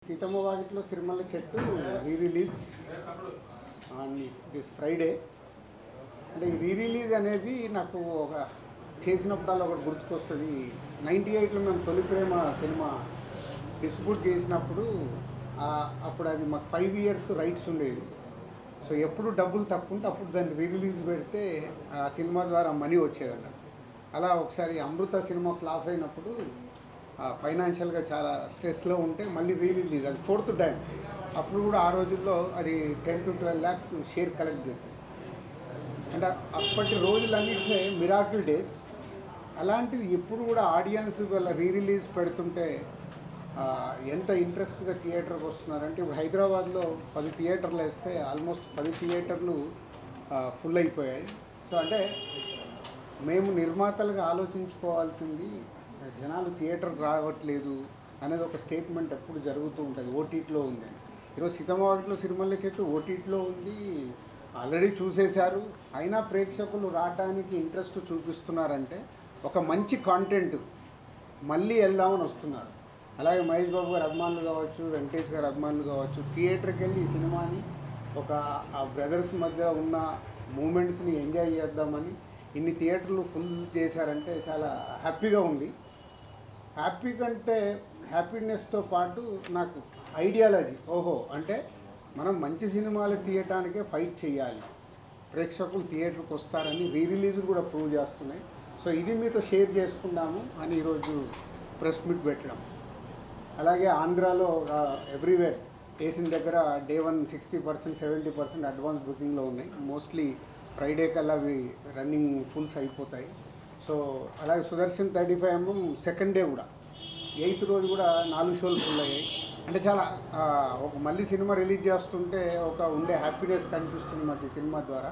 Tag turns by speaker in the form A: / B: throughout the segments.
A: సీతమ్మ వాకిట్లో సిరిమల్ల చెట్టు రీ-రిలీజ్ on this Friday. అంటే ఈ రీ-రిలీజ్ అనేది నాకు ఒక చేసినప్పుడల్లా ఒకటి గుర్తుకొస్తుంది. 98లో మేము తొలి ప్రేమ సినిమా డిస్ట్రిబ్యూట్ చేసినప్పుడు అప్పుడు అది మాకు 5 years రైట్స్ ఉండేది. సో ఎప్పుడు డబ్బులు తక్కువ ఉంటే అప్పుడు దాన్ని రీ-రిలీజ్ పెడితే ఆ సినిమా ద్వారా మనీ వచ్చేదన్నమాట. అలా ఒకసారి అమృత సినిమా ఫ్లాప్ అయినప్పుడు ఫైనాన్షియల్గా చాలా స్ట్రెస్లో ఉంటే మళ్ళీ రీ-రిలీజ్, అది 4th టైం. అప్పుడు కూడా ఆ రోజుల్లో అది 10 to 12 lakhs షేర్ కలెక్ట్ చేస్తుంది. అంటే అప్పటి రోజులన్నింటినీ మిరాకిల్ డేస్. అలాంటిది ఇప్పుడు కూడా ఆడియన్స్ వాళ్ళ రీ-రిలీజ్ పెడుతుంటే ఎంత ఇంట్రెస్ట్గా థియేటర్కి వస్తున్నారంటే, ఇప్పుడు హైదరాబాద్లో 10 థియేటర్లు వేస్తే ఆల్మోస్ట్ 10 థియేటర్లు ఫుల్ అయిపోయాయి. సో అంటే మేము నిర్మాతలుగా ఆలోచించుకోవాల్సింది, జనాలు థియేటర్కి రావట్లేదు అనేది ఒక స్టేట్మెంట్ ఎప్పుడు జరుగుతూ ఉంటుంది. ఓటీటీలో ఉంది. ఈరోజు సీతమ్మ వాకిట్లో సిరిమల్ల చెట్టు ఓటీటీలో ఉంది, ఆల్రెడీ చూసేశారు. అయినా ప్రేక్షకులు రావడానికి ఇంట్రెస్ట్ చూపిస్తున్నారంటే ఒక మంచి కాంటెంట్ మళ్ళీ వెళ్దామని వస్తున్నారు. అలాగే మహేష్ బాబు గారు అభిమానులు కావచ్చు, వెంకటేష్ గారు అభిమానులు కావచ్చు, థియేటర్కి వెళ్ళి ఈ సినిమాని ఒక ఆ బ్రదర్స్ మధ్య ఉన్న మూమెంట్స్ని ఎంజాయ్ చేద్దామని ఇన్ని థియేటర్లు ఫుల్ చేశారంటే చాలా హ్యాపీగా ఉంది. హ్యాపీ కంటే హ్యాపీనెస్తో పాటు నాకు ఐడియాలజీ, అంటే మనం మంచి సినిమాలు తీయటానికే ఫైట్ చేయాలి, ప్రేక్షకులు థియేటర్కి వస్తారని రీ-రిలీజ్ కూడా ప్రూవ్ చేస్తున్నాయి. సో ఇది మీతో షేర్ చేసుకుందాము అని ఈరోజు ప్రెస్ మీట్ పెట్టడం. అలాగే ఆంధ్రాలో ఎవ్రీవేర్ వేసిన దగ్గర డే 1 60%, 70% అడ్వాన్స్ బుకింగ్లో ఉన్నాయి. మోస్ట్లీ ఫ్రైడే కల్లా అవి రన్నింగ్ ఫుల్స్ అయిపోతాయి. సో అలాగే సుదర్శన్ 35mm సెకండ్ డే కూడా 8th రోజు కూడా 4 షోలు ఫుల్ అయ్యాయి. అంటే చాలా ఒక మళ్ళీ సినిమా రిలీజ్ చేస్తుంటే ఒక ఉండే హ్యాపీనెస్ కనిపిస్తుంది మాకు ఈ సినిమా ద్వారా.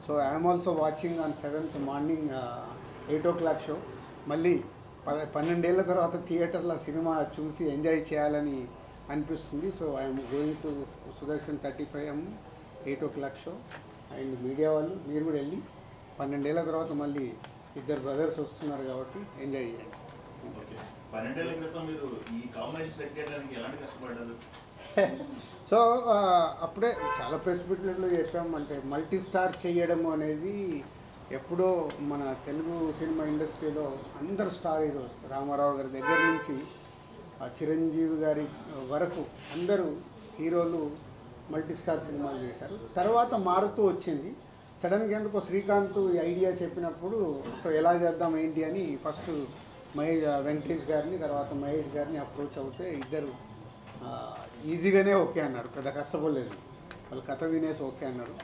A: So I'm also watching on 7th morning 8 o'clock show. మళ్ళీ 12 ఏళ్ళ తర్వాత థియేటర్లో సినిమా చూసి ఎంజాయ్ చేయాలని అనిపిస్తుంది. So I'm going to Sudarshan 35mm 8 o'clock show. And media వాళ్ళు మీరు కూడా వెళ్ళి 12 ఏళ్ళ తర్వాత మళ్ళీ ఇద్దరు బ్రదర్స్ వస్తున్నారు కాబట్టి ఎంజాయ్ చేయండి.
B: 12 ఏళ్ల క్రితం మీరు ఈ కాంబినేషన్ సెట్ చేయడానికి ఎలాంటి కష్టపడ్డారు?
A: సో అప్పుడే చాలా ప్రెస్ మీట్లలో చెప్పామంటే మల్టీ స్టార్ చేయడం అనేది ఎప్పుడో మన తెలుగు సినిమా ఇండస్ట్రీలో అందరు స్టార్ హీరోస్, రామారావు గారి దగ్గర నుంచి చిరంజీవి గారి వరకు అందరూ హీరోలు మల్టీ స్టార్ సినిమాలు చేశారు. తర్వాత మారుతూ వచ్చింది. సడన్గా ఎందుకో శ్రీకాంత్ ఈ ఐడియా చెప్పినప్పుడు సో ఎలా చేద్దాం ఏంటి అని ఫస్ట్ వెంకటేష్ గారిని, తర్వాత మహేష్ గారిని అప్రోచ్ అవుతే ఇద్దరు ఈజీగానే ఓకే అన్నారు, పెద్ద కష్టపడలేదు. వాళ్ళు కథ వినేసి ఓకే అన్నారు.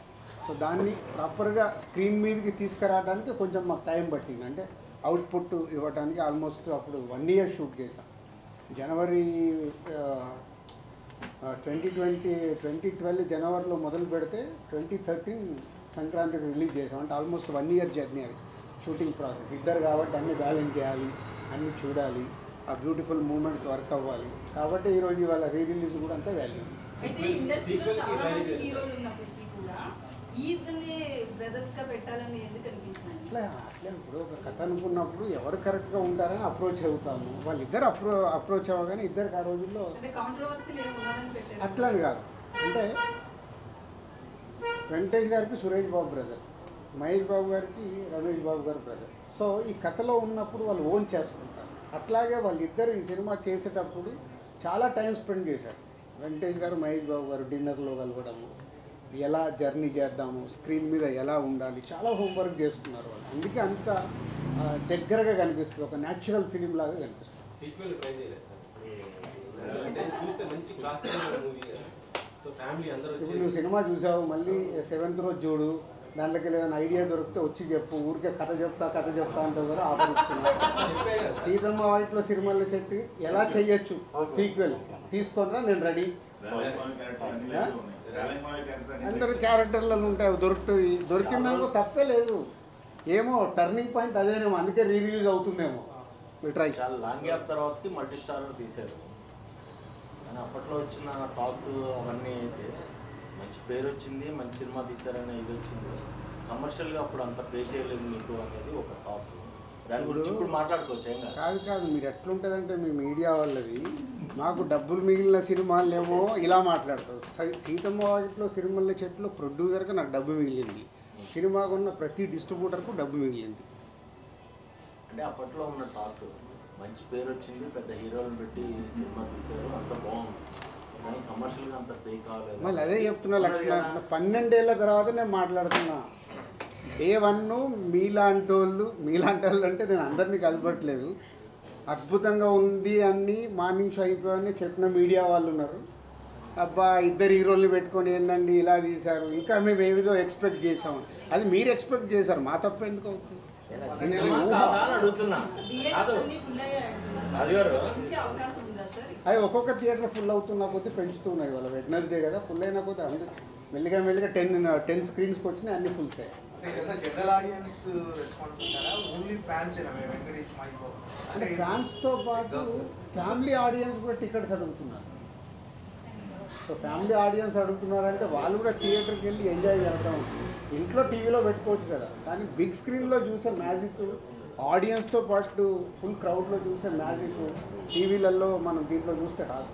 A: సో దాన్ని ప్రాపర్గా స్క్రీన్ మీదకి తీసుకురావడానికి కొంచెం మాకు టైం పట్టింది. అంటే అవుట్పుట్ ఇవ్వడానికి ఆల్మోస్ట్ అప్పుడు 1 year షూట్ చేశాం. జనవరి 2012 జనవరిలో మొదలు పెడితే 2013 సంక్రాంతికి రిలీజ్ చేసాం. అంటే ఆల్మోస్ట్ 1 year జర్నీ అది షూటింగ్ ప్రాసెస్. ఇద్దరు కాబట్టి అన్నీ బ్యాలెన్స్ చేయాలి, అన్నీ చూడాలి, ఆ బ్యూటిఫుల్ మూమెంట్స్ వర్క్ అవ్వాలి. కాబట్టి ఈరోజు ఇవాళ రీ-రిలీజ్ కూడా అంతా వాల్యూ. అట్లా ఇప్పుడు ఒక కథ అనుకున్నప్పుడు ఎవరు కరెక్ట్గా ఉంటారని అప్రోచ్ అవుతాము. వాళ్ళిద్దరు అప్రోచ్ అవ్వగానే ఇద్దరికి ఆ రోజుల్లో అట్లని కాదు. అంటే వెంకటేష్ గారికి సురేష్ బాబు బ్రదర్, మహేష్ బాబు గారికి రమేష్ బాబు గారు బ్రదర్. సో ఈ కథలో ఉన్నప్పుడు వాళ్ళు ఓన్ చేసుకుంటారు. అట్లాగే వాళ్ళిద్దరు ఈ సినిమా చేసేటప్పుడు చాలా టైం స్పెండ్ చేశారు. వెంకటేష్ గారు, మహేష్ బాబు గారు డిన్నర్లో కలవడము, ఎలా జర్నీ చేద్దాము, స్క్రీన్ మీద ఎలా ఉండాలి, చాలా హోంవర్క్ చేసుకున్నారు వాళ్ళు. అందుకే అంత దగ్గరగా కనిపిస్తుంది, ఒక న్యాచురల్ ఫిలిం లాగా కనిపిస్తుంది. ఇప్పుడు నువ్వు సినిమా చూసావు, మళ్ళీ 7th రోజు చూడు, దాంట్లోకి ఏదైనా ఐడియా దొరికితే వచ్చి చెప్పు. ఊరికే కథ చెప్తా అంటే కూడా ఆఫరిస్తున్నా. సీతమ్మ వాకిట్లో సిరిమల్ల చెట్టు ఎలా చెయ్యొచ్చు సీక్వెల్ తీసుకొనిరా, నేను రెడీ. అందరు క్యారెక్టర్లలో ఉంటాయి, దొరుకుతుంది. దొరికిందానికి తప్పే లేదు. ఏమో టర్నింగ్ పాయింట్ అదేనేమో, అందుకే రీ-రిలీజ్ అవుతుందేమో. ట్రై.
C: చాలా లాంగ్ గ్యాప్ తర్వాత మల్టీ స్టార్ తీశారు. కానీ అప్పట్లో వచ్చిన టాక్ అవన్నీ అయితే మంచి పేరు వచ్చింది, మంచి సినిమా తీశారనే ఇది వచ్చింది. కమర్షియల్గా అప్పుడు అంత పే చేయలేదు మీకు అనేది ఒక టాక్. దాని గురించి ఇప్పుడు మాట్లాడుకోవచ్చు.
A: కాదు మీరు ఎట్లుంటుందంటే మీ మీడియా వాళ్ళది మాకు డబ్బులు మిగిలిన సినిమాలేమో ఇలా మాట్లాడతారు. సీతమ్మ వాకిట్లో సిరిమల్ల చెట్లు ప్రొడ్యూసర్కి నాకు డబ్బు మిగిలింది, సినిమాకు ఉన్న ప్రతి డిస్ట్రిబ్యూటర్కు డబ్బు మిగిలింది.
C: అంటే అప్పట్లో ఉన్న టాక్ మంచి పేరు వచ్చింది, పెద్ద హీరోలను పెట్టి సినిమా తీశారు, అంత బాగుంది, కానీ కమర్షియల్గా అంత పే కాలేదు.
A: మళ్ళీ అదే చెప్తున్నా లక్ష్మణ, 12 ఏళ్ళ తర్వాత నేను మాట్లాడుతున్నా. డే 1 మీలాంటి వాళ్ళు అంటే నేను అందరినీ కలపట్లేదు, అద్భుతంగా ఉంది అని మార్నింగ్ షో అయిపోయాయని చెప్పిన మీడియా వాళ్ళు ఉన్నారు. అబ్బా 2 హీరోల్ని పెట్టుకొని ఏందండి ఇలా తీశారు, ఇంకా మేము ఏమిదో ఎక్స్పెక్ట్ చేసాము. అది మీరు ఎక్స్పెక్ట్ చేశారు, మా తప్ప ఎందుకు అవుతుంది? అది ఒక్కొక్క థియేటర్ ఫుల్ అవుతున్న కొద్దీ పెంచుతున్నాయి. వాళ్ళ వెడ్నెస్డే కదా, ఫుల్ అయిన కొద్దీ అందరూ మెల్లిగా 10 స్క్రీన్స్కి వచ్చినాయి, అన్ని ఫుల్స్ అయ్యాయి. అంటే ఫ్యాన్స్తో పాటు ఫ్యామిలీ ఆడియన్స్ కూడా టికెట్స్ అడుగుతున్నారు. సో ఫ్యామిలీ ఆడియన్స్ అడుగుతున్నారంటే వాళ్ళు కూడా థియేటర్కి వెళ్ళి ఎంజాయ్ చేద్దాం. ఇంట్లో టీవీలో పెట్టుకోవచ్చు కదా, కానీ బిగ్ స్క్రీన్లో చూసే మ్యాజిక్, ఆడియన్స్తో పాటు ఫుల్ క్రౌడ్లో చూసే మ్యాజిక్ టీవీలలో మనం దీంట్లో చూస్తే రాదు.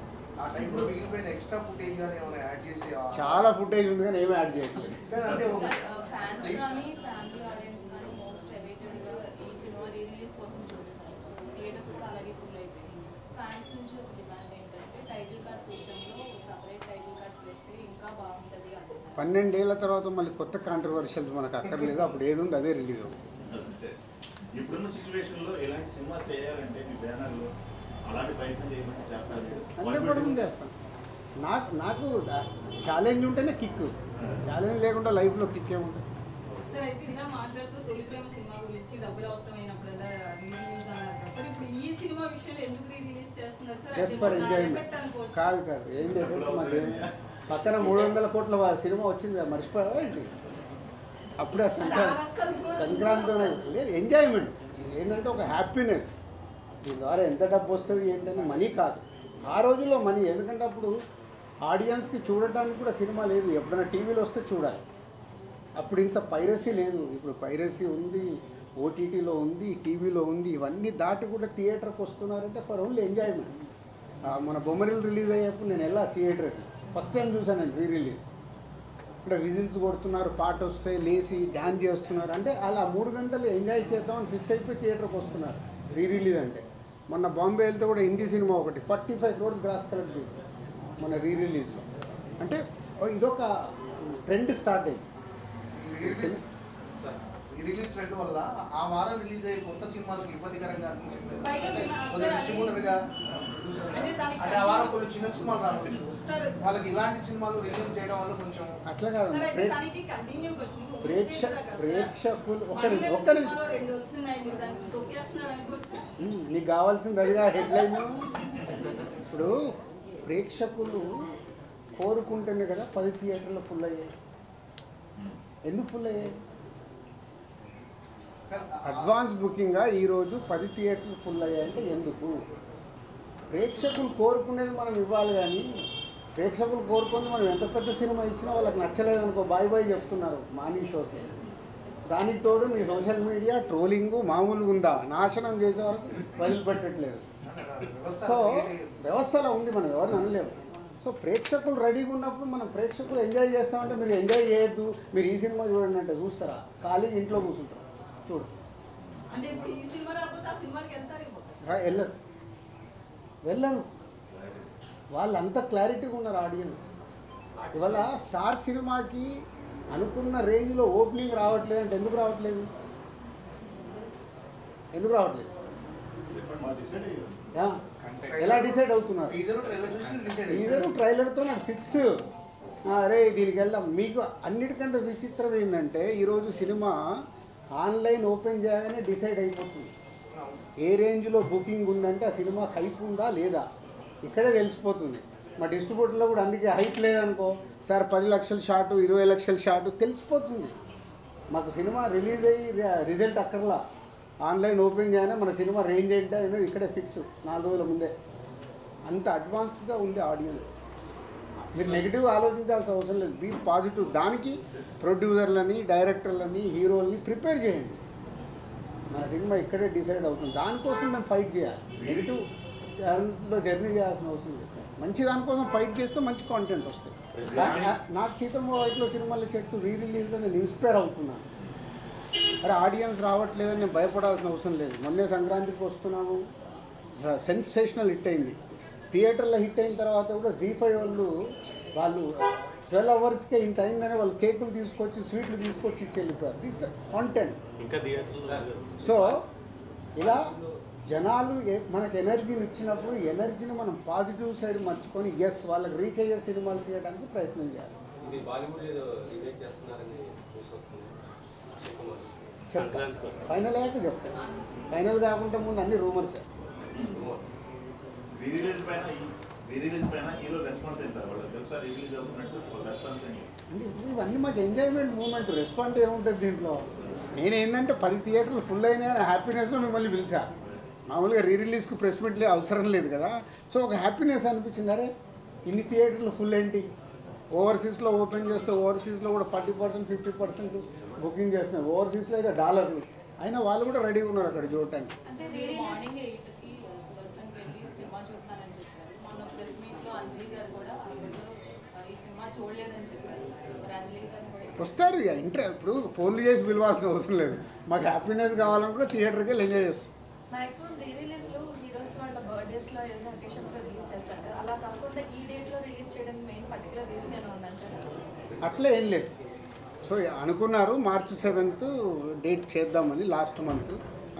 A: చాలా ఫుటేజ్ ఉంది కానీ ఏమీ యాడ్ చేయట్లేదు.
D: ఫ్యాన్స్ నుంచి ఒక డిమాండ్ ఏంటంటే టైటిల్ కార్డ్స్ విషయంలో సపరేట్ టైటిల్ కార్డ్స్ వేస్తే ఇంకా బాగుంటుంది అంటున్నారు.
A: 12 ఏళ్ల తర్వాత మళ్ళీ కొత్త కాంట్రవర్షియల్ మనకు అక్కర్లేదు, అప్పుడు ఏది ఉంది అదే రిలీజ్ అవుతుంది.
B: ఇప్పుడున్న సిచ్యువేషన్లో ఎలాంటి సినిమా చేయాలంటే మీ బ్యానర్లో అలాంటి ప్రయత్నం చేయమంటే చేస్తారు?
A: అంటే కూడా చేస్తాను. నాకు ఛాలెంజ్ ఉంటేనే కిక్, ఛాలెంజ్ లేకుండా లైఫ్లో కిక్ ఏముంటుంది.
E: సార్ అయితే ఇలా మాట్లాడుతూ తొలి ప్రేమ సినిమా గురించి డబ్బులు అవసరమైనప్పుడల్లా రిలీజ్ అన్నారు సార్. ఇప్పుడు ఈ సినిమా విషయంలో ఎందుకు రిలీజ్ చేస్తున్నారు సార్?
A: Just for enjoyment. కాదు ఏం లేదు, మాకు పక్కన 300 కోట్ల సినిమా వచ్చింది, మర్చిపోయావా ఏంటి? అప్పుడే సంక్రాంతితోనే లేదు, ఎంజాయ్మెంట్ ఏంటంటే ఒక హ్యాపీనెస్. దీని ద్వారా ఎంత డబ్బు వస్తుంది ఏంటని మనీ కాదు, ఆ రోజుల్లో మనీ. ఎందుకంటే అప్పుడు ఆడియన్స్కి చూడటానికి కూడా సినిమా లేదు, ఎప్పుడైనా టీవీలో వస్తే చూడాలి. అప్పుడు ఇంత పైరసీ లేదు, ఇప్పుడు పైరసీ ఉంది, ఓటీటీలో ఉంది, టీవీలో ఉంది. ఇవన్నీ దాటి కూడా థియేటర్కి వస్తున్నారంటే ఫర్ ఓన్లీ ఎంజాయ్మెంట్. మన బొమ్మరిల్ రిలీజ్ అయ్యేప్పుడు నేను వెళ్ళా థియేటర్కి, ఫస్ట్ టైం చూసానండి రీ రిలీజ్. ఇక్కడ విజిల్స్ కొడుతున్నారు, పాట వస్తే లేచి డ్యాన్స్ చేస్తున్నారు. అంటే అలా 3 గంటలు ఎంజాయ్ చేద్దామని ఫిక్స్ అయిపోయి థియేటర్కి వస్తున్నారు రీ రిలీజ్ అంటే. మొన్న బాంబే వెళ్తే కూడా హిందీ సినిమా ఒకటి 45 crores గ్రాస్ కలెక్ట్ చేసింది మన రీ రిలీజ్లో. అంటే ఇదొక ట్రెండ్ స్టార్ట్ అయింది.
F: ఈ రిలీజ్ ట్రెండ్ వల్ల ఆ వారం రిలీజ్ అయ్యే కొత్త సినిమాలకు ఇబ్బందికరంగా డిస్ట్రిబ్యూటర్గా అంటే ఆ వారం కొన్ని చిన్న సినిమాలు రావచ్చు, వాళ్ళకి ఇలాంటి సినిమాలు రిలీజ్ చేయడం వల్ల కొంచెం
A: అట్లా కాదు. ప్రేక్షకులు నీకు కావాల్సింది అదిగా హెడ్లైన్. ఇప్పుడు ప్రేక్షకులు కోరుకుంటేనే కదా 10 థియేటర్లు ఫుల్ అయ్యాయి. ఎందుకు ఫుల్ అయ్యాయి? అడ్వాన్స్ బుకింగ్గా ఈరోజు 10 థియేటర్లు ఫుల్ అయ్యాయంటే ఎందుకు? ప్రేక్షకులు కోరుకునేది మనం ఇవ్వాలి, కానీ ప్రేక్షకులు కోరుకుంది మనం ఎంత పెద్ద సినిమా ఇచ్చినా వాళ్ళకి నచ్చలేదనుకో బాయ్ బాయ్ చెప్తున్నారు మార్నింగ్ షోకి. దానికి తోడు మీ సోషల్ మీడియా ట్రోలింగ్ మామూలుగా ఉందా, నాశనం చేసే వరకు వదిలిపెట్టట్లేదు. సో వ్యవస్థలో ఉంది, మనం ఎవరిని అనలేము. సో ప్రేక్షకులు రెడీగా ఉన్నప్పుడు మనం ప్రేక్షకులు ఎంజాయ్ చేస్తామంటే మీరు ఎంజాయ్ చేయొద్దు, మీరు ఈ సినిమా చూడండి అంటే చూస్తారా? ఖాళీగా ఇంట్లో కూర్చుంటారు, చూడు. వెళ్ళను, వాళ్ళంతా క్లారిటీగా ఉన్నారు ఆడియన్స్. ఇవాళ స్టార్ సినిమాకి అనుకున్న రేంజ్లో ఓపెనింగ్ రావట్లేదు అంటే ఎందుకు రావట్లేదు? ఎలా డిసైడ్ అవుతున్నారు? టీజరు ట్రైలర్తో నాకు ఫిక్స్, అరే దీనికి వెళ్దాం. మీకు అన్నిటికంటే విచిత్రం ఏంటంటే ఈరోజు సినిమా ఆన్లైన్ ఓపెన్ చేయగానే డిసైడ్ అయిపోతుంది. ఏ రేంజ్లో బుకింగ్ ఉందంటే ఆ సినిమా హైప్ ఉందా లేదా ఇక్కడే తెలిసిపోతుంది. మా డిస్ట్రిబ్యూటర్లో కూడా అందుకే హైప్ లేదనుకో సార్ 10 లక్షల షాటు 20 లక్షల షాటు తెలిసిపోతుంది. మాకు సినిమా రిలీజ్ అయ్యి రిజల్ట్ అక్కర్లా, ఆన్లైన్ ఓపెన్ చేయగానే మన సినిమా రేంజ్ ఏంటి అనేది ఇక్కడే ఫిక్స్ 4 రోజుల ముందే. అంత అడ్వాన్స్గా ఉంది ఆడియన్స్. మీరు నెగిటివ్ ఆలోచించాల్సిన అవసరం లేదు, బీ పాజిటివ్. దానికి ప్రొడ్యూసర్లని, డైరెక్టర్లని, హీరోలని ప్రిపేర్ చేయండి. మన సినిమా ఇక్కడే డిసైడ్ అవుతుంది, దానికోసం మేము ఫైట్ చేయాలి. నెగిటివ్ దాంట్లో జర్నీ చేయాల్సిన అవసరం లేదు. మంచి దానికోసం ఫైట్ చేస్తే మంచి కాంటెంట్ వస్తుంది. నాకు సీతమ్మ వాకిట్లో సినిమాల చెట్టు రీరిలీజ్లో నేను ఇన్స్పైర్ అవుతున్నాను. అరే ఆడియన్స్ రావట్లేదని నేను భయపడాల్సిన అవసరం లేదు. మొన్నే సంక్రాంతికి వస్తున్నాము, సెన్సేషనల్ హిట్ అయింది. థియేటర్లో హిట్ అయిన తర్వాత కూడా Z5 వాళ్ళు 12 అవర్స్కే ఇంత అయిందని వాళ్ళు కేకులు తీసుకొచ్చి స్వీట్లు తీసుకొచ్చి ఇచ్చి వెళ్ళిపోయారు. This content.
C: ఇంకా థియేటర్లో
A: సో ఇలా జనాలు మనకు ఎనర్జీని ఇచ్చినప్పుడు ఎనర్జీని మనం పాజిటివ్ సైడ్ మర్చుకొని వాళ్ళకి రీచ్ అయ్యే సినిమాలు తీయడానికి ప్రయత్నం చేయాలి.
G: ఇది బాలీవుడ్ రీమేక్ చేస్తున్నారని న్యూస్ వస్తుంది.
A: చెప్తాను, ఫైనల్ అయ్యాక చెప్తాను. ఫైనల్ కాకుండా ముందు అన్ని రూమర్స్.
B: రీరిలీజ్ పైన హీరో రెస్పాన్స్ అయింది సార్. వాళ్ళు తెలుసా రిలీజ్ అవుతున్నట్టు రెస్పాన్స్ అయింది.
A: అంటే ఇవన్నీ మాకు ఎంజాయ్మెంట్ మూమెంట్. రెస్పాన్స్ ఏముంటుంది దీంట్లో? నేను ఏంటంటే 10 థియేటర్లు ఫుల్ అయినాయని హ్యాపీనెస్లో మిమ్మల్ని పిలిచా. మామూలుగా రీరిలీజ్కి ప్రెస్ మీట్లే అవసరం లేదు కదా. సో ఒక హ్యాపీనెస్ అనిపించింది. అరే ఇన్ని థియేటర్లు ఫుల్ ఏంటి, ఓవర్సీస్లో ఓపెన్ చేస్తే ఓవర్సీస్లో కూడా 40% 50% బుకింగ్ చేస్తున్నారు. ఓవర్సీస్లో అయితే $. అయినా వాళ్ళు కూడా రెడీగా ఉన్నారు అక్కడ చూడటానికి.
D: అంటే మార్నింగ్ 8కి సుదర్శన్కి వెళ్ళి సినిమా చూస్తానని చెప్పారు. మొన్న ప్రెస్ మీట్లో అంజలి గారు కూడా ఈ సినిమా చూడలేదని చెప్పారు. మరి అంజలి గారు కూడా
A: వస్తారు ఇక ఇప్పుడు ఫోన్లు చేసి పిలవాల్సిన అవసరం లేదు. మాకు హ్యాపీనెస్ కావాలని కూడా థియేటర్కి వెళ్ళి ఎంజాయ్ చేస్తాం.
H: మ్యాక్సిమం రీరిలీజ్లో హీరోస్ వాళ్ళ బర్త్డేస్లో ఏదైనా అకేషన్స్లో రిలీజ్ చేస్తారు కదా, అలా కాకుండా ఈ డేట్లో రిలీజ్ చేయడానికి మెయిన్ పర్టికులర్ రీజన్ ఏమైనా ఉందంటారా?
A: అట్లా ఏం లేదు. సో అనుకున్నారు March 7th డేట్ చేద్దామని లాస్ట్ మంత్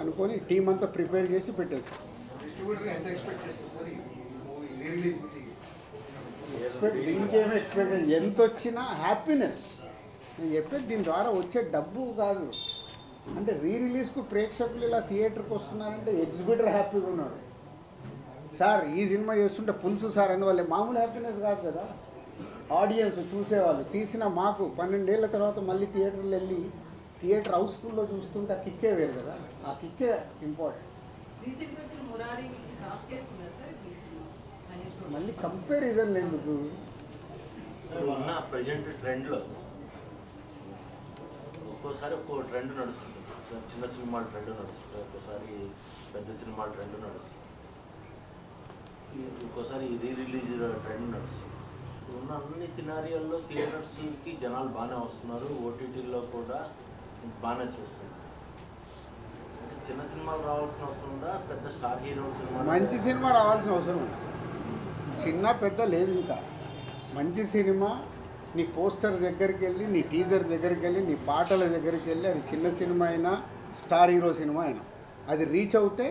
A: అనుకొని టీం అంతా ప్రిపేర్ చేసి పెట్టేసాం.
F: డిస్ట్రిబ్యూటర్ ఎంత ఎక్స్పెక్ట్ చేస్తుంది రీ రిలీజ్ నుంచి?
A: దీనికేమీ ఎక్స్పెక్ట్ ఎంత వచ్చినా హ్యాపీనెస్. నేను చెప్పేది దీని ద్వారా వచ్చే డబ్బు కాదు. అంటే రీరిలీజ్కు ప్రేక్షకులు ఇలా థియేటర్కి వస్తున్నారంటే ఎగ్జిబిటర్ హ్యాపీగా ఉన్నాడు. సార్ ఈ సినిమా చేస్తుంటే ఫుల్స్ సార్ అని వాళ్ళే మామూలు హ్యాపీనెస్ కాదు కదా. ఆడియన్స్ చూసేవాళ్ళు తీసిన మాకు 12 ఏళ్ల తర్వాత మళ్ళీ థియేటర్లో వెళ్ళి థియేటర్ హౌస్ఫుల్లో చూస్తుంటే ఆ కిక్కే వేరు కదా. ఆ కిక్కే ఇంపార్టెంట్.
E: రీసెంట్గా వచ్చిన మురారి లాస్ట్ చేస్తున్నారు సార్ ఈ సినిమా.
A: మళ్ళీ కంపారిజన్ ఎందుకు?
C: ఉన్న ప్రజెంట్ ట్రెండ్లో ఒక్కోసారి ఒక్కో ట్రెండ్ నడుస్తుంది. చిన్న సినిమాల ట్రెండ్ నడుస్తుంది, ఒక్కోసారి పెద్ద సినిమాల ట్రెండ్ నడుస్తుంది, ఒక్కోసారి రీరిలీజ్ ట్రెండ్ నడుస్తుంది. ఉన్న అన్ని సినారియోల్లో థియేటర్స్కి జనాలు బాగానే వస్తున్నారు, ఓటీటీలో కూడా బాగానే చూస్తున్నారు. అంటే చిన్న సినిమాలు రావాల్సిన అవసరం ఉందా, పెద్ద స్టార్ హీరో సినిమా
A: మంచి సినిమా రావాల్సిన అవసరం ఉంది. చిన్న పెద్ద లేదు. ఇంకా మంచి సినిమా నీ పోస్టర్ దగ్గరికి వెళ్ళి, నీ టీజర్ దగ్గరికి వెళ్ళి, నీ పాటల దగ్గరికి వెళ్ళి, అది చిన్న సినిమా అయినా స్టార్ హీరో సినిమా అయినా అది రీచ్ అవుతే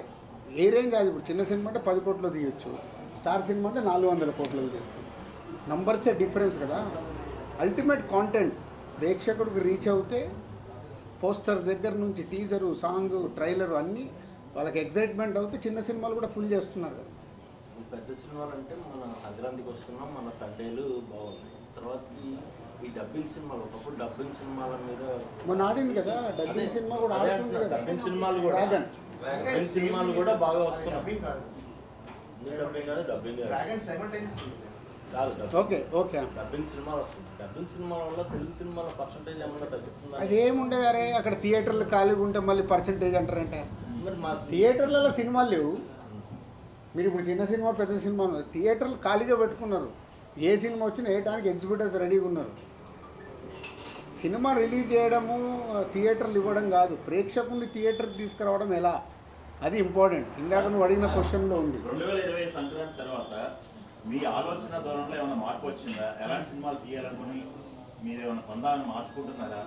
A: ఏ రేంజ్ కాదు. ఇప్పుడు చిన్న సినిమా అంటే 10 కోట్లు తీయొచ్చు, స్టార్ సినిమా అంటే 400 కోట్లు తీస్తుంది. నంబర్సే డిఫరెన్స్ కదా. అల్టిమేట్ కాంటెంట్ ప్రేక్షకుడికి రీచ్ అవుతే పోస్టర్ దగ్గర నుంచి టీజరు, సాంగ్, ట్రైలరు అన్నీ వాళ్ళకి ఎక్సైట్మెంట్ అవుతే చిన్న సినిమాలు కూడా ఫుల్ చేస్తున్నారు కదా.
C: పెద్ద సినిమాలు అంటే మన సంక్రాంతికి వస్తున్నాం, మన తండేలు బాగున్నాయి. తర్వాత ఈ డబ్బింగ్ సినిమాలు, ఒకప్పుడు డబ్బింగ్ సినిమాల మీద
A: మొన్న ఆడింది కదా డబ్బింగ్ సినిమా కూడా ఆడుతుంది కదా.
C: డబ్బింగ్ సినిమాలు కూడా
A: డ్రాగన్
C: డబ్బింగ్ సినిమాలు కూడా బాగా వస్తున్నాయి.
F: డబ్బింగ్ కాదు,
C: డబ్బింగ్ కాదు, డబ్బింగ్ కాదు.
F: డ్రాగన్ సైమల్టేనియస్
C: కాదు
A: ఓకే ఓకే.
C: డబ్బింగ్ సినిమాలు వస్తుంది. డబ్బింగ్ సినిమాల వల్ల తెలుగు సినిమాల పర్సంటేజ్ ఏమన్నా తగ్గుతుందా?
A: అదేముండదు. అరే అక్కడ థియేటర్లు ఖాళీగా ఉంటే మళ్ళీ పర్సంటేజ్ అంటారంటే
C: మరి మా
A: థియేటర్లలో సినిమాలు లేవు. మీరు ఇప్పుడు చిన్న సినిమా పెద్ద సినిమా ఉన్నది, థియేటర్లు ఖాళీగా పెట్టుకున్నారు. ఏ సినిమా వచ్చినా వేయడానికి ఎగ్జిబిటర్స్ రెడీగా ఉన్నారు. సినిమా రిలీజ్ చేయడము, థియేటర్లు ఇవ్వడం కాదు, ప్రేక్షకుల్ని థియేటర్కి తీసుకురావడం ఎలా, అది ఇంపార్టెంట్. ఇందాక నువ్వు అడిగిన క్వశ్చన్లో ఉంది.
B: 2020 సంక్రాంతి తర్వాత మీ ఆలోచన ధోరణిలో ఏమైనా మార్పు వచ్చిందా? ఎలాంటి సినిమాలు తీయాలనుకుని మీరు ఏమైనా పొందాలని మార్చుకుంటున్నారా?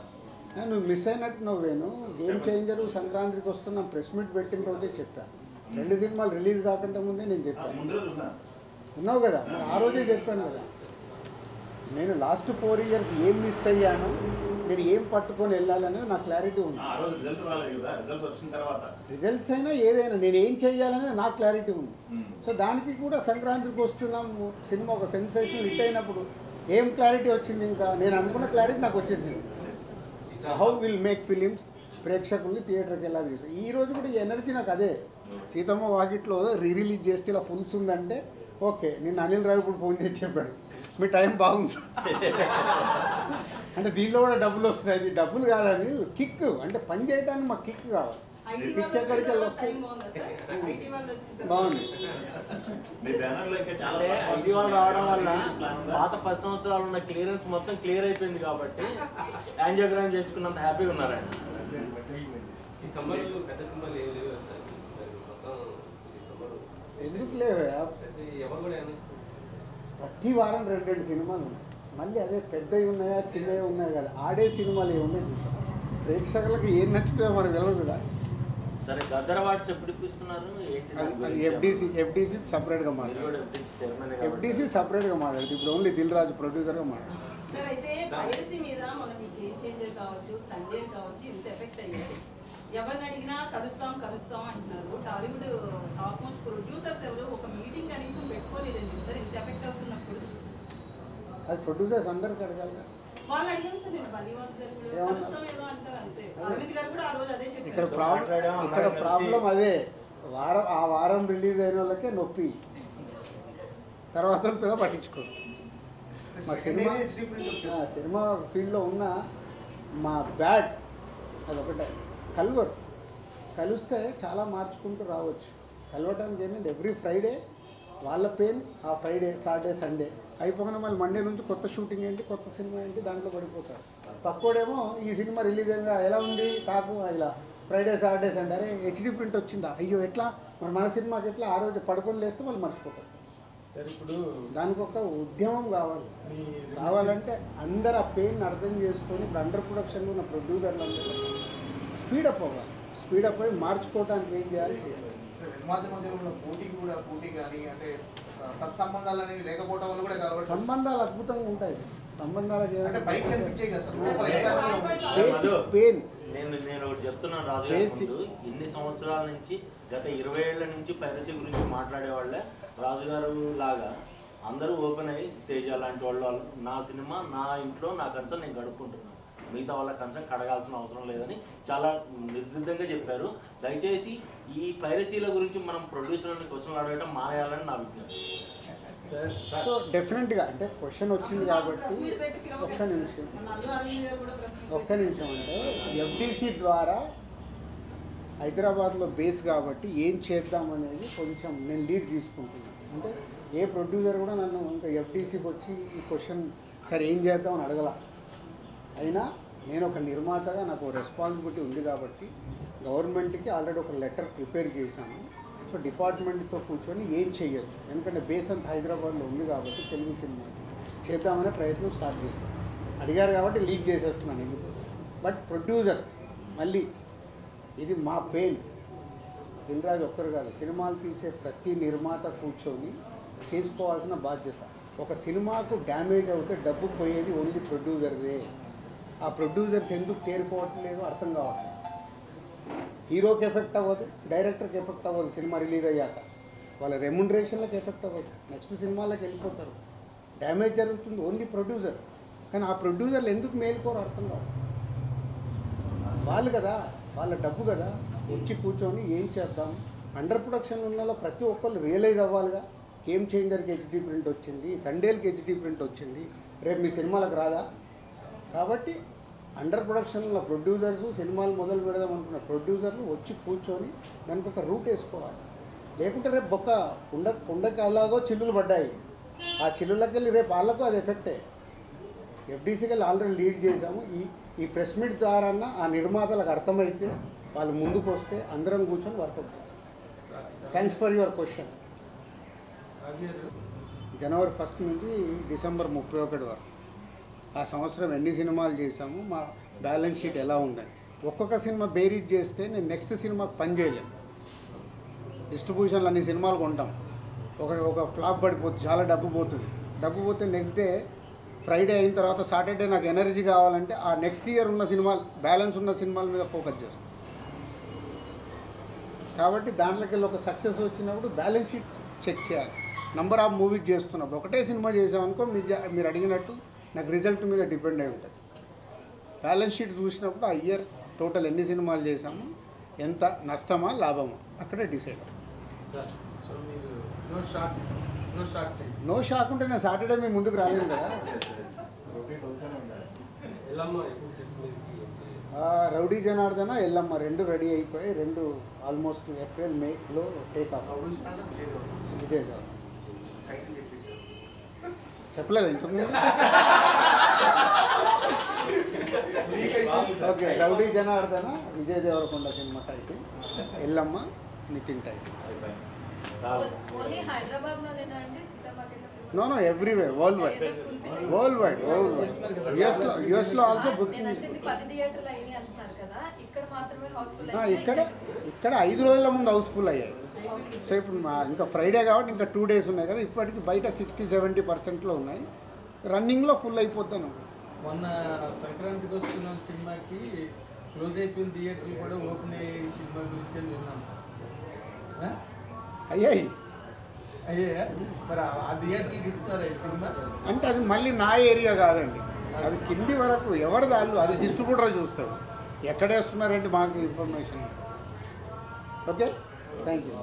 A: నువ్వు మిస్ అయినట్టు నువ్వేను. గేమ్ చేంజరు సంక్రాంతికి వస్తున్న ప్రెస్ మీట్ పెట్టిన రోజే చెప్పాను. 2 సినిమాలు రిలీజ్ కాకుండా ముందే నేను చెప్పాను.
B: ముందుగా చూసాను.
A: ఉన్నావు కదా, మరి ఆ రోజే చెప్పాను కదా. నేను లాస్ట్ 4 years ఏం మిస్ అయ్యాను, మీరు ఏం పట్టుకొని వెళ్ళాలనేది నాకు క్లారిటీ ఉంది.
B: ఆ రోజు రిజల్ట్ రాలేదు కదా, రిజల్ట్స్ వచ్చిన తర్వాత
A: రిజల్ట్స్ అయినా ఏదైనా నేను ఏం చేయాలనేది నాకు క్లారిటీ ఉంది. సో దానికి కూడా సంక్రాంతికి వస్తున్నాము సినిమా ఒక సెన్సేషనల్ హిట్ అయినప్పుడు ఏం క్లారిటీ వచ్చింది? ఇంకా నేను అనుకున్న క్లారిటీ నాకు వచ్చేసింది. హౌ విల్ మేక్ ఫిలిమ్స్, ప్రేక్షకుల్ని థియేటర్కి ఎలా తీసు. ఈ రోజు కూడా ఈ ఎనర్జీ నాకు అదే. సీతమ్మ వాకిట్లో రిలీజ్ చేస్తే ఇలా ఫుల్స్ ఉందంటే ఓకే. నిన్న అనిల్ రావిపూడి ఫోన్ చేసి చెప్పాడు, మీ టైం బాగుంది సార్ అంటే దీనిలో కూడా డబ్బులు వస్తున్నాయి. డబ్బులు కాదని కిక్, అంటే పని చేయడానికి మాకు కిక్ కావాలి.
E: ఐటీ
A: పిక్ ఎక్కడికి వెళ్ళి వస్తాయి
E: టైం బాగుందా సార్? ఐటీ వాళ్ళు వచ్చింది
A: బాగుంది.
B: మీ బ్యానర్లో ఇంకా చాలా
C: అంటే ఐటీ వాళ్ళు రావడం వల్ల పాత 10 సంవత్సరాలు ఉన్న క్లియరెన్స్ మొత్తం క్లియర్ అయిపోయింది కాబట్టి యాంజియోగ్రామ్ చేయించుకున్నంత హ్యాపీగా ఉన్నారు ఆయన.
G: ఈ సమ్మర్ పెద్ద సినిమాలు ఏం లేవు సార్ మొత్తం ఈ సమ్మర్
A: ఎందుకు లేవా
G: ఎవరు కూడా ఏమైనా
A: ప్రతి వారం 2 సినిమాలు ఉన్నాయి. మళ్ళీ అదే పెద్దవి ఉన్నాయా చిన్నవి ఉన్నాయి కదా, ఆడే సినిమాలు ఏమున్నాయి చూసాం. ప్రేక్షకులకు ఏం నచ్చుతుందో మనకు తెలియదు కదా.
C: సరే గద్దర్ అవార్డ్స్ ఎప్పుడు ఇప్పిస్తున్నారు ఏంటి దాని
A: అది
C: గురించి?
A: ఎఫ్డీసీ సపరేట్గా
C: మీరు
A: మాట్లాడు.
C: కూడా FDC చైర్మన్ కాబట్టి.
A: ఎఫ్డీసీ సపరేట్గా మాట్లాడు. ఇప్పుడు ఓన్లీ దిల్ రాజు ప్రొడ్యూసర్గా మాట్లాడు.
E: సార్ అయితే పైరసీ మీద మన మీకు ఏం చేంజెస్ కావచ్చు, తండ్రి కావచ్చు, ఇంత ఎఫెక్ట్ అయ్యాయి. ఎవరిని అడిగినా కలుస్తాం అంటున్నారు. టాలీవుడ్ టాప్ మోస్ట్ ప్రొడ్యూసర్స్ ఎవరు ఒక మీటింగ్ కనీసం పెట్టుకోలేదండి సార్, ఇంత ఎఫెక్ట్ అవుతున్నప్పుడు.
A: అది ప్రొడ్యూసర్స్ అందరికి అడగాలి కదా.
E: వాళ్ళు అడిగాం సార్, నేను బలివాస్ గారు కూడా
A: ఏమన్నా?
E: కలుస్తాం ఏదో అంటారు అంతే. అరవింద్ గారు కూడా ఆ రోజు అదే
A: ఇక్కడ
E: చెప్పారు.
A: ప్రాబ్లం అదే. ఆ వారం రిలీజ్ అయిన వాళ్ళకే నొప్పి, తర్వాత పెద్ద పట్టించుకోరు. మా సినిమా ఫీల్డ్లో ఉన్న మా బ్యాడ్ అదొకటే. కలిస్తే చాలా మార్చుకుంటూ రావచ్చు. కలవటానికి ఏంటంటే ఎవ్రీ ఫ్రైడే వాళ్ళ పెయిన్, ఆ ఫ్రైడే సాటర్డే సండే అయిపోకుండా మళ్ళీ మండే నుంచి కొత్త షూటింగ్ ఏంటి, కొత్త సినిమా ఏంటి, దాంట్లో పడిపోతారు. పక్కోడేమో ఈ సినిమా రిలీజ్ అయిందా, ఎలా ఉంది టాకు, ఇలా ఫ్రైడే సాటర్డే సండే, అరే హెచ్డీ ప్రింట్ వచ్చిందా, అయ్యో ఎట్లా మరి మన సినిమాకి ఎట్లా, ఆ రోజు పడుకొని లేస్తే వాళ్ళు మర్చిపోతారు.
I: సార్ ఇప్పుడు
A: దానికి ఒక ఉద్యమం కావాలంటే అందరు ఆ పెయిన్ అర్థం చేసుకొని ఇప్పుడు అండర్ ప్రొడక్షన్లో ఉన్న ప్రొడ్యూసర్లు అందరూ స్పీడప్ అవ్వాలి. స్పీడప్ అయ్యి మార్చుకోవడానికి ఏం చేయాలి చేయాలి.
F: మధ్యలో ఉన్న పోటీ కానీ అంటే సత్సంబంధాలు అనేవి లేకపోవడం వల్ల కూడా కలవడం.
A: సంబంధాలు అద్భుతంగా ఉంటాయి. సంబంధాలకి
F: అంటే పైకి కనిపించాయి కదా సార్,
A: బేసిక్ పెయిన్.
C: నేను ఒకటి చెప్తున్నాను రాజు గారి ముందు, ఇన్ని సంవత్సరాల నుంచి గత 20 ఏళ్ల నుంచి పైరసీ గురించి మాట్లాడే వాళ్ళే రాజుగారు లాగా అందరూ ఓపెన్ అయ్యి తేజ లాంటి వాళ్ళు నా సినిమా నా ఇంట్లో నా కంచం నేను గడుపుకుంటున్నాను, మిగతా వాళ్ళ కంచం కడగాల్సిన అవసరం లేదని చాలా నిర్దిష్టంగా చెప్పారు. దయచేసి ఈ పైరసీల గురించి మనం ప్రొడ్యూసర్ని క్వశ్చన్లు అడగడం మానేయాలని నా విజ్ఞప్తి.
A: సో డెఫినెట్గా అంటే క్వశ్చన్ వచ్చింది కాబట్టి ఒక్క నిమిషం అంటే ఎఫ్డీసీ ద్వారా హైదరాబాద్లో బేస్ కాబట్టి ఏం చేద్దాం అనేది కొంచెం నేను లీడ్ తీసుకుంటున్నాను. అంటే ఏ ప్రొడ్యూసర్ కూడా నన్ను ఇంకా ఎఫ్డీసీకి వచ్చి ఈ క్వశ్చన్ సరే ఏం చేద్దామని అడగల. అయినా నేను ఒక నిర్మాతగా నాకు రెస్పాన్సిబిలిటీ ఉంది కాబట్టి గవర్నమెంట్కి ఆల్రెడీ ఒక లెటర్ ప్రిపేర్ చేశాను. సో డిపార్ట్మెంట్తో కూర్చొని ఏం చేయొచ్చు, ఎందుకంటే బేస్ అంతా హైదరాబాద్లో ఉంది కాబట్టి తెలుగు సినిమా చేద్దామనే ప్రయత్నం స్టార్ట్ చేశాను. అడిగారు కాబట్టి లీడ్ చేసేస్తున్నాను ఎందుకు. బట్ ప్రొడ్యూసర్ మళ్ళీ ఇది మా పెయిన్. దిల్ రాజు ఒక్కరు కాదు, సినిమాలు తీసే ప్రతి నిర్మాత కూర్చొని చేసుకోవాల్సిన బాధ్యత. ఒక సినిమాకు డ్యామేజ్ అవుతే డబ్బు పోయేది ఓన్లీ ప్రొడ్యూసర్దే. ఆ ప్రొడ్యూసర్స్ ఎందుకు తేరుకోవట్లేదు అర్థం కావట్లేదు. హీరోకి ఎఫెక్ట్ అవ్వదు, డైరెక్టర్కి ఎఫెక్ట్ అవ్వదు. సినిమా రిలీజ్ అయ్యాక వాళ్ళ రెమ్యునరేషన్లకు ఎఫెక్ట్ అవ్వదు, నెక్స్ట్ సినిమాలకు వెళ్ళిపోతారు. డ్యామేజ్ జరుగుతుంది ఓన్లీ ప్రొడ్యూసర్. కానీ ఆ ప్రొడ్యూసర్లు ఎందుకు మేలుకోరు అర్థం కాదు. వాళ్ళు కదా, వాళ్ళ డబ్బు కదా, వచ్చి కూర్చొని ఏం చేద్దాం. అండర్ ప్రొడక్షన్ ఉన్న ప్రతి ఒక్కళ్ళు రియలైజ్ అవ్వాలిగా. గేమ్ చేంజర్కి హెచ్డీ ప్రింట్ వచ్చింది, తండేల్కి హెచ్డీ ప్రింట్ వచ్చింది, రేపు మీ సినిమాలకు రాదా. కాబట్టి అండర్ ప్రొడక్షన్లో ప్రొడ్యూసర్స్, సినిమాలు మొదలు పెడదాం అనుకున్న ప్రొడ్యూసర్లు వచ్చి కూర్చొని దానికి ఒక రూట్ వేసుకోవాలి. లేకుంటే రేపు బొక్క కుండకి అలాగో చిల్లులు పడ్డాయి, ఆ చిల్లులకి వెళ్ళి రేపు వాళ్ళకు అది ఎఫెక్టే. ఎఫ్డీసీకి వెళ్ళి ఆల్రెడీ లీడ్ చేశాము. ఈ ప్రెస్ మీట్ ద్వారా ఆ నిర్మాతలకు అర్థమైతే వాళ్ళు ముందుకు వస్తే అందరం కూర్చొని వర్కౌట్ చేస్తాం. Thanks for your question. జనవరి 1 నుంచి డిసెంబర్ 31 వరకు ఆ సంవత్సరం ఎన్ని సినిమాలు చేశాము, మా బ్యాలెన్స్ షీట్ ఎలా ఉందని ఒక్కొక్క సినిమా బేరీజ్ చేస్తే నేను నెక్స్ట్ సినిమాకి పని చేయలేము. డిస్ట్రిబ్యూషన్లు అన్ని సినిమాలు కొంటాం, ఒక ఫ్లాప్ పడిపోతుంది, చాలా డబ్బు పోతుంది. డబ్బు పోతే నెక్స్ట్ డే ఫ్రైడే అయిన తర్వాత సాటర్డే నాకు ఎనర్జీ కావాలంటే ఆ నెక్స్ట్ ఇయర్ ఉన్న సినిమాలు, బ్యాలెన్స్ ఉన్న సినిమాల మీద ఫోకస్ చేస్తాం. కాబట్టి దాంట్లోకి వెళ్ళి ఒక సక్సెస్ వచ్చినప్పుడు బ్యాలెన్స్ షీట్ చెక్ చేయాలి. నంబర్ ఆఫ్ మూవీస్ చేస్తున్నప్పుడు ఒకటే సినిమా చేసామనుకో మీరు అడిగినట్టు నాకు రిజల్ట్ మీద డిపెండ్ అయి ఉంటుంది. బ్యాలెన్స్ షీట్ చూసినప్పుడు ఆ ఇయర్ టోటల్ ఎన్ని సినిమాలు చేసాము, ఎంత నష్టమా లాభమా అక్కడే డిసైడ్ అవుతుంది. నో షాక్ ఉంటే నేను సాటర్డే మీ ముందుకు రాలేను కదా. రౌడీ జనార్దన ఎల్లమ్మ రెండు రెడీ అయిపోయి రెండు ఆల్మోస్ట్ ఏప్రిల్ మేలో టేక్ ఆఫ్. ఇదే కాదు చెప్పలేదు ఇంతకుముందు. Okay, rowdy Janardhana Vijay Deverakonda cinema title, Yellamma Nithin title.
H: Only హైదరాబాద్లోనేనా అండి సీతామార్కెట్?
A: No everywhere, world wide. యుఎస్లో ఆల్సో బుకింగ్.
H: నేను అంటే 10 థియేటర్లు అయినాయి అంటున్నారు కదా, ఇక్కడ మాత్రమే హౌస్ఫుల్
A: ఇక్కడ 5 రోజుల ముందు హౌస్ఫుల్ అయ్యాయి. సో ఇప్పుడు ఇంకా ఫ్రైడే కాబట్టి ఇంకా 2 days ఉన్నాయి కదా, ఇప్పటికి బయట 60-70%లో ఉన్నాయి, రన్నింగ్లో ఫుల్ అయిపోతాను.
I: మొన్న సంక్రాంతికి వస్తున్న సినిమాకి క్లోజ్ అయిపోయిన థియేటర్లు కూడా ఓపెన్ అయ్యే సినిమా గురించి విన్నాం సార్.
A: అయ్యాయి
I: మరి ఆ థియేటర్కి ఇస్తారా ఈ సినిమా?
A: అంటే అది మళ్ళీ నా ఏరియా కాదండి, అది కింది వరకు ఎవరి దాళ్ళు, అది డిస్ట్రిబ్యూటర్ చూస్తాడు ఎక్కడ వేస్తున్నారంటే మాకు ఇన్ఫర్మేషన్. Okay, thank you.